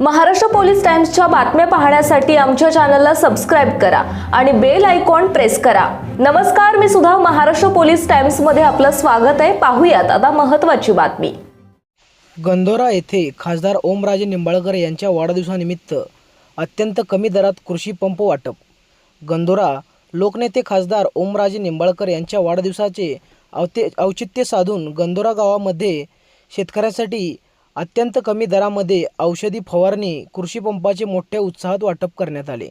Maharashtra police टाइम्सच्या बातम्या पाहण्यासाठी आमच्या चॅनलला सबस्क्राइब करा आणि बेल आयकॉन प्रेस करा। नमस्कार, मी सुधा, महाराष्ट्र पोलीस टाइम्स मध्ये आपलं स्वागत आहे। पाहूयात आता महत्त्वाची बातमी। गंधोरा येथे खासदार ओमराजे निंबाळकर यांच्या वाढदिवसानिमित्त अत्यंत कमी दरात कृषी पंप वाटप। गंधोरा लोकनेते खासदार ओमराजे निंबाळकर यांच्या वाढदिवसाचे औचित्य साधून गंधोरा गावामध्ये शेतकऱ्यांसाठी अत्यंत कमी दरामध्ये औषधी फवारणी कृषी पंपाचे मोठ्या उत्साहात वाटप करण्यात आले।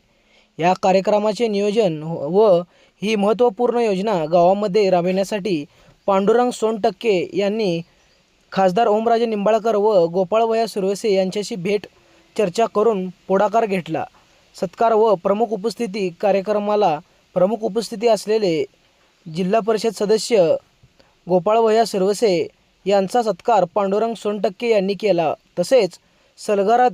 या कार्यक्रमाचे नियोजन व ही महत्त्वपूर्ण योजना गावामध्ये राबविण्यासाठी पांडुरंग सोनटक्के यांनी खासदार ओमराजे निंबाळकर व गोपाळभैया सुरवसे यांच्याशी भेट चर्चा करून पुढाकार घेतला। सत्कार व कार्यक्रमाला प्रमुख उपस्थिती असलेले जिल्हा परिषद सदस्य गोपाळभैया सुरवसे यांचा सत्कार पांडुरंग सोनटक्के यांनी केला। तसेच सलगरा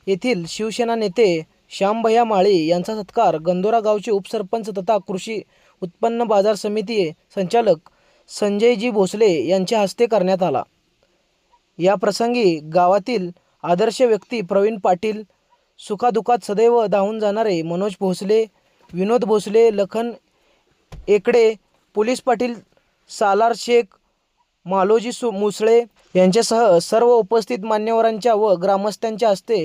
येथील शिवसेना नेते श्यामभैया माळी यांचा सत्कार गंधोरा गावचे उपसरपंच तथा कृषी उत्पन्न बाजार समिती संचालक संजयजी भोसले यांच्या हस्ते करण्यात आला। या प्रसंगी गावातील आदर्श व्यक्ती प्रवीण पाटील, सुखादुखात सदैव धावून जाणारे मनोज भोसले, विनोद भोसले, लखन एकडे, पोलीस पाटील सालार शेख, मालोजी मुसळे यांच्यासह सर्व उपस्थित मान्यवरांच्या व ग्रामस्थांच्या हस्ते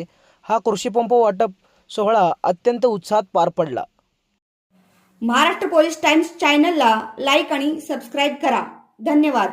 हा कृषी पंप वाटप सोहळा अत्यंत उत्साहात पार पडला। महाराष्ट्र पोलीस टाइम्स चॅनलला लाईक आणि सबस्क्राइब करा। धन्यवाद।